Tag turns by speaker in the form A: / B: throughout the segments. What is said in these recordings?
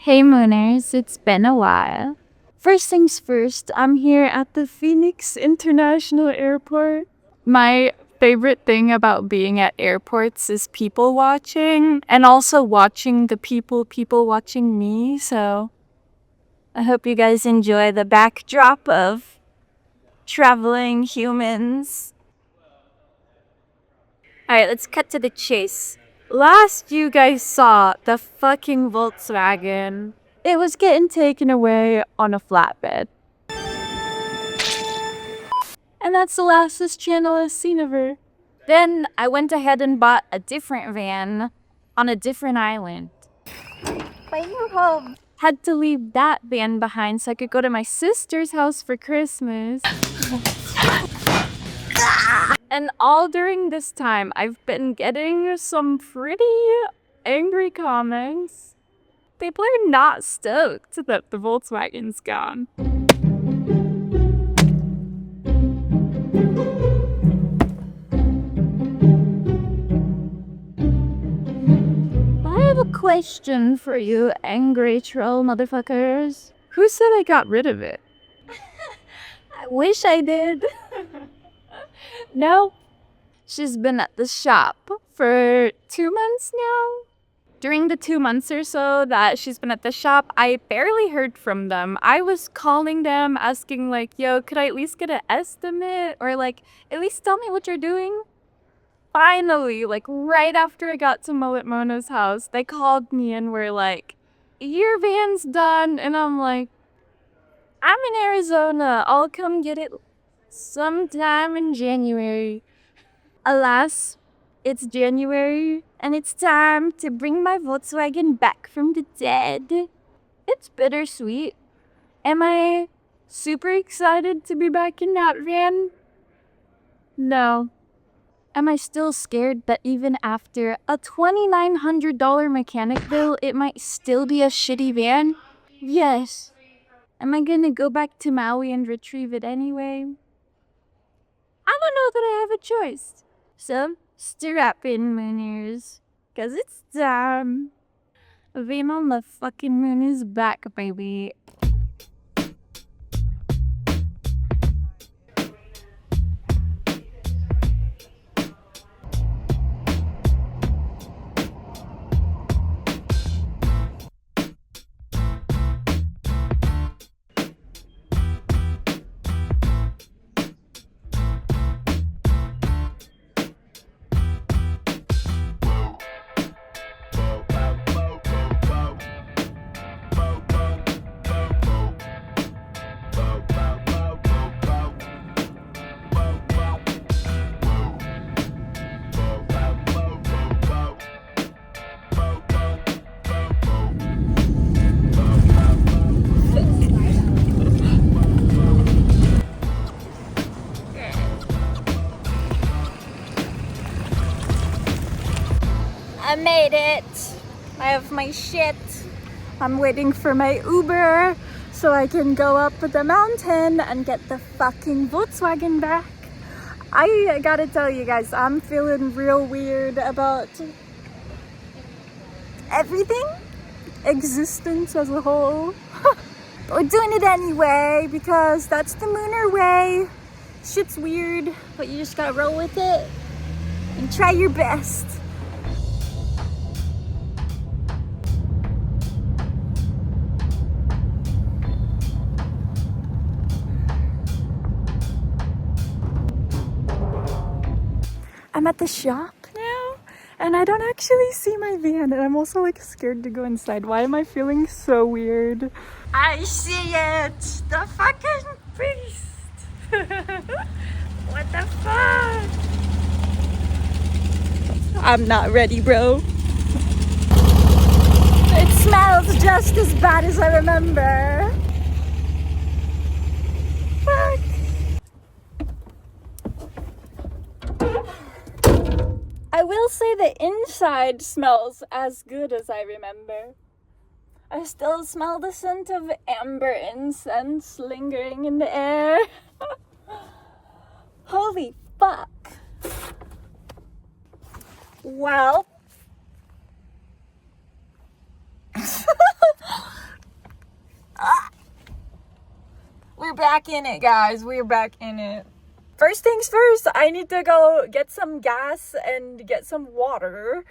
A: Hey Mooners, it's been a while. First things first, I'm here at the Phoenix International Airport. My favorite thing about being at airports is people watching and also watching the people watching me. So I hope you guys enjoy the backdrop of traveling humans. Alright, let's cut to the chase. Last you guys saw the fucking Volkswagen. It was getting taken away on a flatbed. And that's the last this channel has seen of her. Then I went ahead and bought a different van on a different island. My new home. Had to leave that van behind so I could go to my sister's house for Christmas. And all during this time, I've been getting some pretty angry comments. People are not stoked that the Volkswagen's gone. I have a question for you, angry troll motherfuckers. Who said I got rid of it? I wish I did. No. She's been at the shop for 2 months now. During the 2 months or so that she's been at the shop, I barely heard from them. I was calling them, asking like, yo, could I at least get an estimate? Or like, at least tell me what you're doing. Finally, like right after I got to Mullet Mona's house, they called me and were like, your van's done. And I'm like, I'm in Arizona. I'll come get it sometime in January. Alas, it's January, and it's time to bring my Volkswagen back from the dead. It's bittersweet. Am I super excited to be back in that van? No. Am I still scared that even after a $2,900 mechanic bill, it might still be a shitty van? Yes. Am I gonna go back to Maui and retrieve it anyway? I don't know that I have a choice. So, strap in, Mooners, 'cause it's time. Van on the fucking moon is back, baby. I made it. I have my shit. I'm waiting for my Uber so I can go up the mountain and get the fucking Volkswagen back. I gotta tell you guys, I'm feeling real weird about everything, existence as a whole. But we're doing it anyway because that's the Mooner way. Shit's weird, but you just gotta roll with it and try your best. I'm at the shop now, and I don't actually see my van, and I'm also like scared to go inside. Why am I feeling so weird? I see it! The fucking beast! What the fuck? I'm not ready, bro. It smells just as bad as I remember. Fuck. I will say the inside smells as good as I remember. I still smell the scent of amber incense lingering in the air. Holy fuck. Well. back in it, guys. We're back in it. First things first, I need to go get some gas and get some water.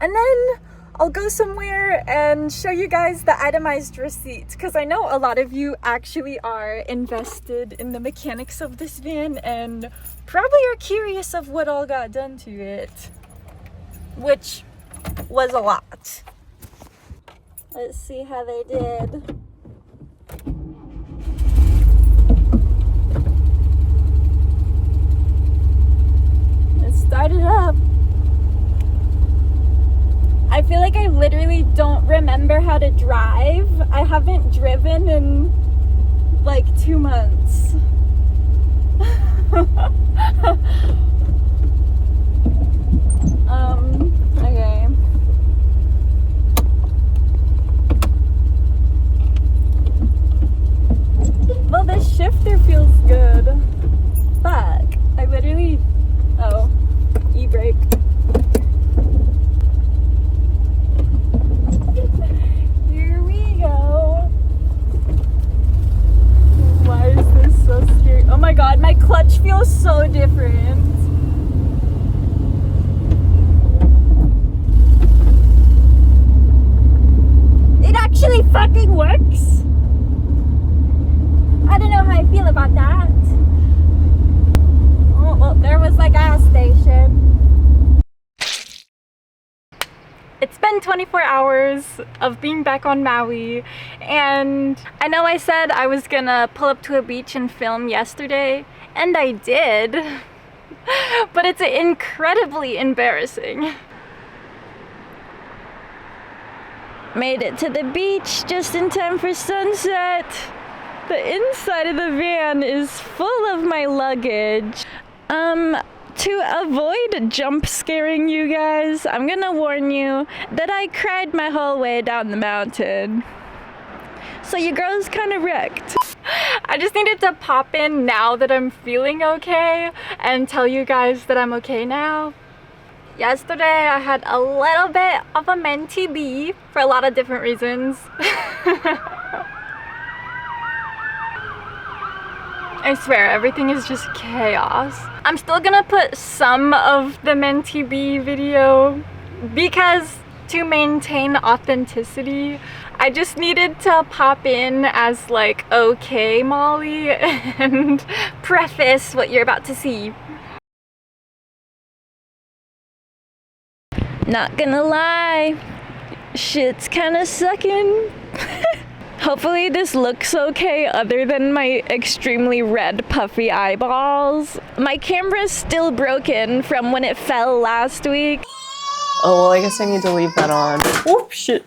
A: And then I'll go somewhere and show you guys the itemized receipt, because I know a lot of you actually are invested in the mechanics of this van and probably are curious of what all got done to it, which was a lot. Let's see how they did. Let's start it up. I feel like I literally don't remember how to drive. I haven't driven in like 2 months. Okay. Well, this shifter feels good. Fuck. I literally... Oh. E-brake. Here we go. Why is this so scary? Oh my god, my clutch feels so different. It actually fucking works. I don't know how I feel about that. Oh, well, there was the gas station. It's been 24 hours of being back on Maui, and I know I said I was gonna pull up to a beach and film yesterday, and I did, but it's incredibly embarrassing. Made it to the beach just in time for sunset. The inside of the van is full of my luggage. To avoid jump scaring you guys, I'm gonna warn you that I cried my whole way down the mountain. So your girl's kind of wrecked. I just needed to pop in now that I'm feeling okay and tell you guys that I'm okay now. Yesterday I had a little bit of a mentee bee for a lot of different reasons. I swear, everything is just chaos. I'm still gonna put some of the mentee bee video because to maintain authenticity, I just needed to pop in as like, okay, Molly, and preface what you're about to see. Not gonna lie, shit's kinda sucking. Hopefully this looks okay other than my extremely red puffy eyeballs. My camera's still broken from when it fell last week.
B: Oh, well, I guess I need to leave that on. Oh, shit.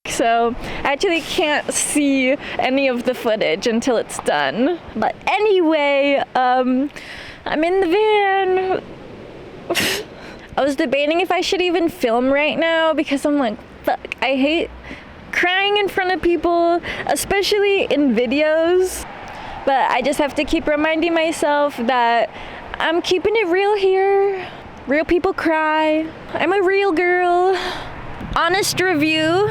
A: So I actually can't see any of the footage until it's done. But anyway, I'm in the van. I was debating if I should even film right now because I'm like, fuck, I hate crying in front of people, especially in videos, but I just have to keep reminding myself that I'm keeping it real here. Real people cry. I'm a real girl. Honest review,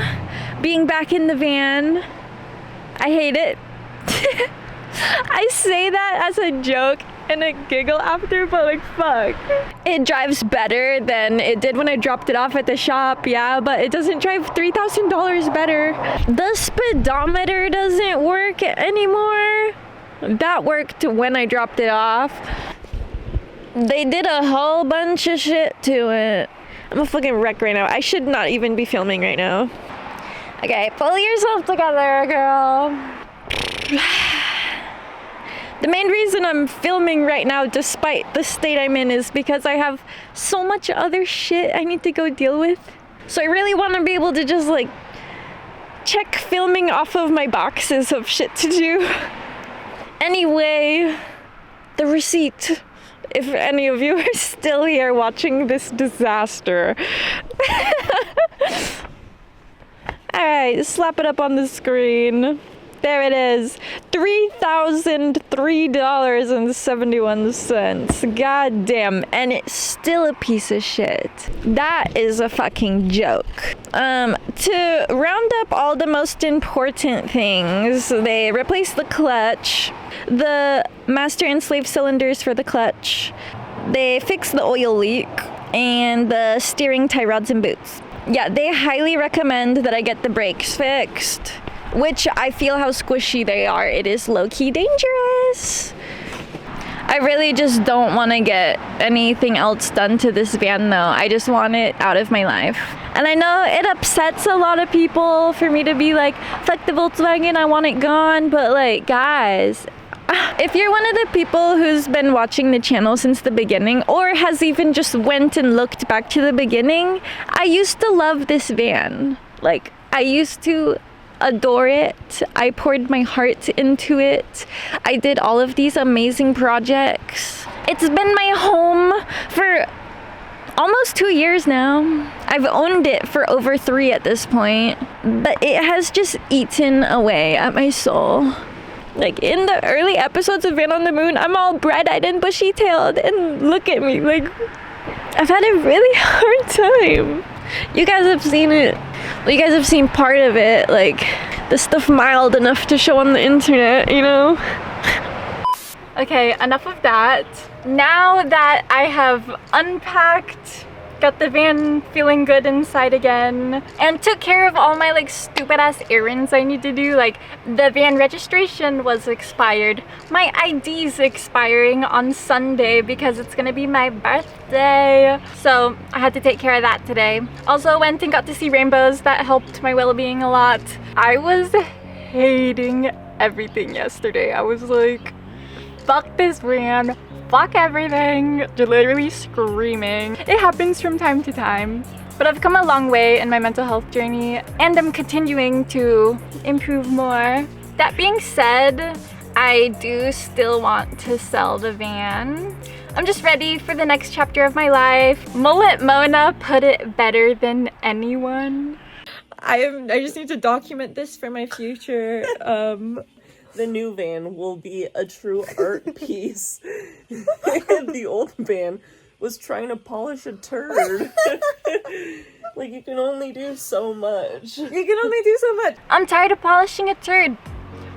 A: being back in the van, I hate it. I say that as a joke and I giggle after, but like, fuck. It drives better than it did when I dropped it off at the shop, yeah, but it doesn't drive $3,000 better. The speedometer doesn't work anymore. That worked when I dropped it off. They did a whole bunch of shit to it. I'm a fucking wreck right now. I should not even be filming right now. Okay, pull yourself together, girl. The main reason I'm filming right now, despite the state I'm in, is because I have so much other shit I need to go deal with. So I really want to be able to just like check filming off of my boxes of shit to do. Anyway, the receipt. If any of you are still here watching this disaster. Alright, slap it up on the screen.
C: There it is. $3,003.71. God damn. And it's still a piece of shit. That is a fucking joke. To round up all the most important things, they replaced the clutch, the master and slave cylinders for the clutch, they fixed the oil leak, and the steering tie rods and boots. Yeah, they highly recommend that I get the brakes fixed, which I feel how squishy they are. It is low-key dangerous. I really just don't want to get anything else done to this van though. I just want it out of my life. And I know it upsets a lot of people for me to be like, fuck the Volkswagen, I want it gone. But like, guys, if you're one of the people who's been watching the channel since the beginning, or has even just went and looked back to the beginning, I used to love this van. Like, I used to adore it. I poured my heart into it. I did all of these amazing projects. It's been my home for almost 2 years now. I've owned it for over 3 at this point, but it has just eaten away at my soul. Like, in the early episodes of Van on the Moon, I'm all bright-eyed and bushy-tailed, and look at me, like, I've had a really hard time. You guys have seen it. Well, you guys have seen part of it, like, the stuff mild enough to show on the internet, you know? Okay, enough of that. Now that I have unpacked, got the van feeling good inside again, and took care of all my like stupid ass errands I need to do, like the van registration was expired, my ID's expiring on Sunday because it's gonna be my birthday, so I had to take care of that today. Also went and got to see rainbows. That helped my well-being a lot. I was hating everything yesterday. I was like, fuck this van, fuck everything, literally screaming. It happens from time to time, but I've come a long way in my mental health journey, and I'm continuing to improve more. That being said, I do still want to sell the van. I'm just ready for the next chapter of my life. Mullet Mona put it better than anyone. I just need to document this for my future.
B: The new van will be a true art piece. And the old van was trying to polish a turd. Like, you can only do so much.
C: You can only do so much.
A: I'm tired of polishing a turd.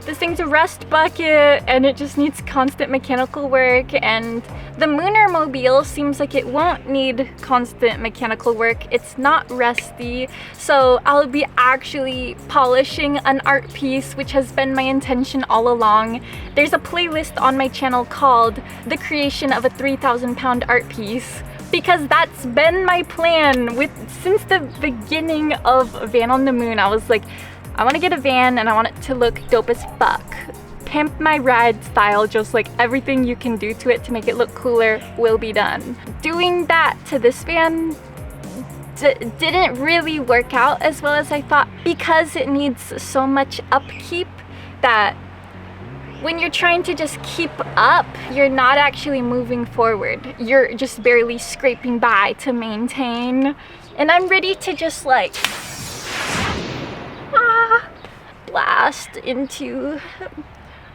A: This thing's a rust bucket and it just needs constant mechanical work, and the Mooner Mobile seems like it won't need constant mechanical work. It's not rusty, so I'll be actually polishing an art piece, which has been my intention all along. There's a playlist on my channel called The Creation of a 3,000-Pound Art Piece, because that's been my plan since the beginning of Van on the Moon. I was like, I want to get a van and I want it to look dope as fuck. Pimp my ride style, just like everything you can do to it to make it look cooler will be done. Doing that to this van didn't really work out as well as I thought, because it needs so much upkeep that when you're trying to just keep up, you're not actually moving forward. You're just barely scraping by to maintain. And I'm ready to just like blast into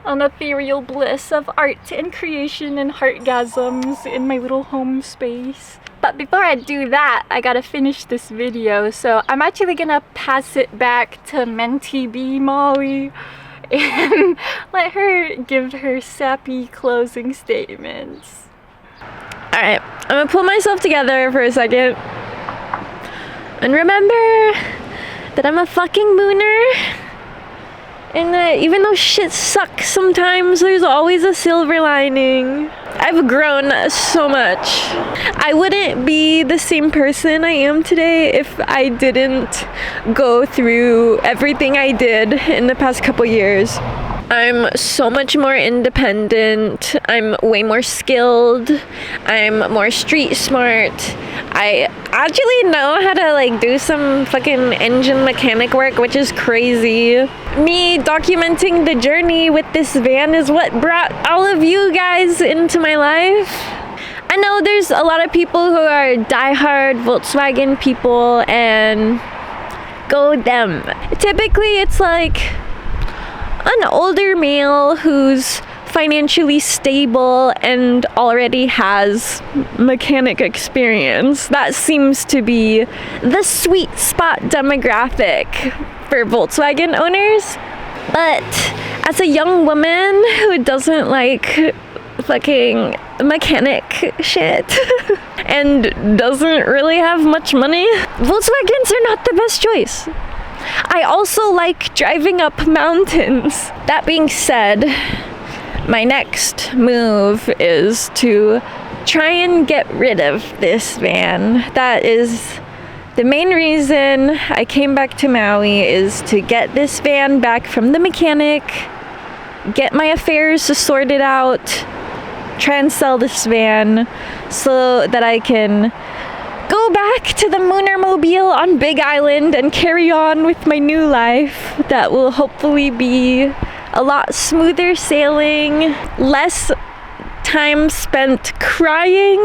A: an ethereal bliss of art and creation and heartgasms in my little home space. But before I do that, I gotta finish this video, so I'm actually gonna pass it back to Mentee B Maui and let her give her sappy closing statements. Alright, I'm gonna pull myself together for a second and remember that I'm a fucking mooner, and that even though shit sucks sometimes, there's always a silver lining. I've grown so much. I wouldn't be the same person I am today if I didn't go through everything I did in the past couple years. I'm so much more independent. I'm way more skilled. I'm more street smart. I actually know how to like do some fucking engine mechanic work, which is crazy. Me documenting the journey with this van is what brought all of you guys into my life. I know there's a lot of people who are diehard Volkswagen people, and go them. Typically it's like,
C: an older male who's financially stable and already has mechanic experience. That seems to be the sweet spot demographic for Volkswagen owners. But as a young woman who doesn't like fucking mechanic shit and doesn't really have much money, Volkswagens are not the best choice. I also like driving up mountains. That being said, my next move is to try and get rid of this van. That is the main reason I came back to Maui, is to get this van back from the mechanic, get my affairs sorted out, try and sell this van so that I can go back to the Moonermobile on Big Island and carry on with my new life that will hopefully be a lot smoother sailing, less time spent crying,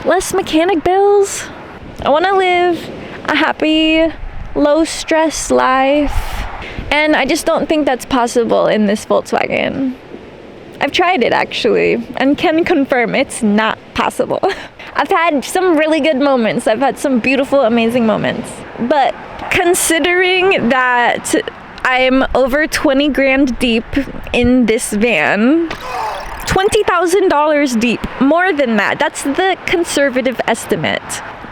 C: less mechanic bills. I want to live a happy, low stress life, and I just don't think that's possible in this Volkswagen. I've tried it actually and can confirm it's not possible. I've had some really good moments. I've had some beautiful, amazing moments. But considering that I'm over 20 grand deep in this van, $20,000 deep, more than that. That's the conservative estimate.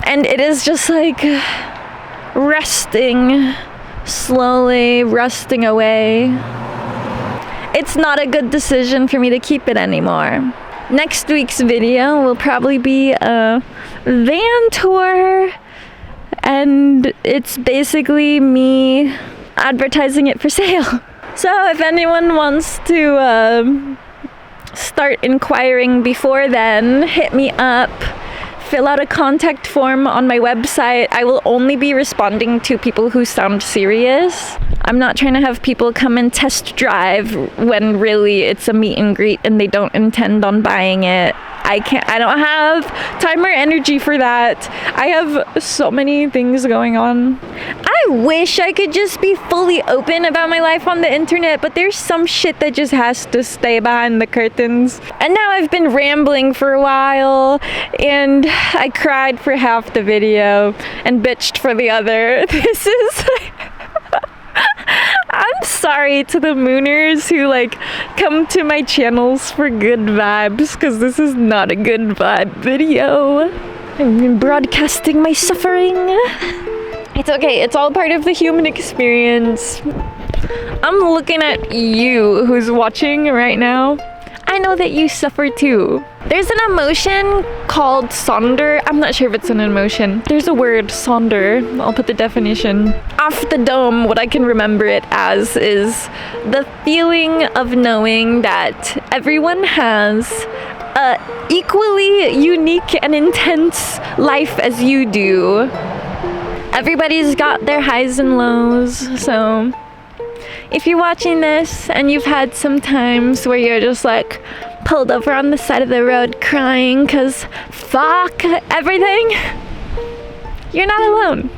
C: And it is just like rusting, slowly rusting away. It's not a good decision for me to keep it anymore. Next week's video will probably be a van tour, and it's basically me advertising it for sale. So if anyone wants to start inquiring before then, hit me up. Fill out a contact form on my website. I will only be responding to people who sound serious. I'm not trying to have people come and test drive when really it's a meet and greet and they don't intend on buying it. I don't have time or energy for that. I have so many things going on. I wish I could just be fully open about my life on the internet, but there's some shit that just has to stay behind the curtains. And now I've been rambling for a while, and I cried for half the video and bitched for the other. This is I'm sorry to the mooners who come to my channels for good vibes, because this is not a good vibe video. I'm broadcasting my suffering. It's okay, it's all part of the human experience. I'm looking at you who's watching right now. I know that you suffer too. There's an emotion called sonder. I'm not sure if it's an emotion. There's a word, sonder. I'll put the definition. Off the dome, what I can remember it as is the feeling of knowing that everyone has a equally unique and intense life as you do. Everybody's got their highs and lows, so if you're watching this and you've had some times where you're just pulled over on the side of the road crying because fuck everything, you're not alone.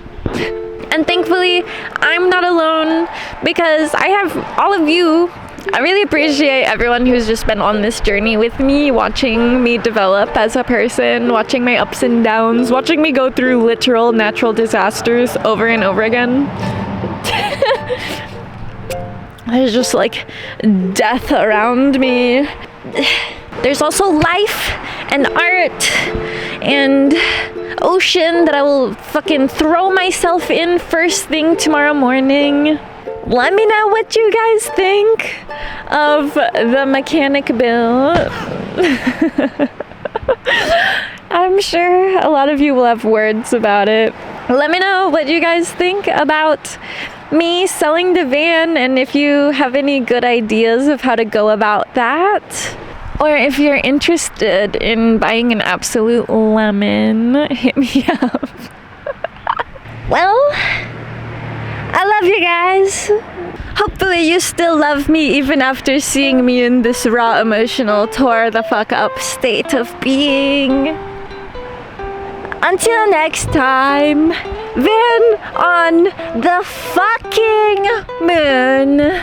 C: And thankfully, I'm not alone, because I have all of you. I really appreciate everyone who's just been on this journey with me, watching me develop as a person, watching my ups and downs, watching me go through literal natural disasters over and over again. There's just death around me. There's also life and art and ocean that I will fucking throw myself in first thing tomorrow morning. Let me know what you guys think of the mechanic bill. I'm sure a lot of you will have words about it. Let me know what you guys think about me selling the van, and if you have any good ideas of how to go about that. Or if you're interested in buying an absolute lemon, hit me up. Well, I love you guys. Hopefully you still love me even after seeing me in this raw, emotional, tore the fuck up state of being. Until next time, van on the fucking moon.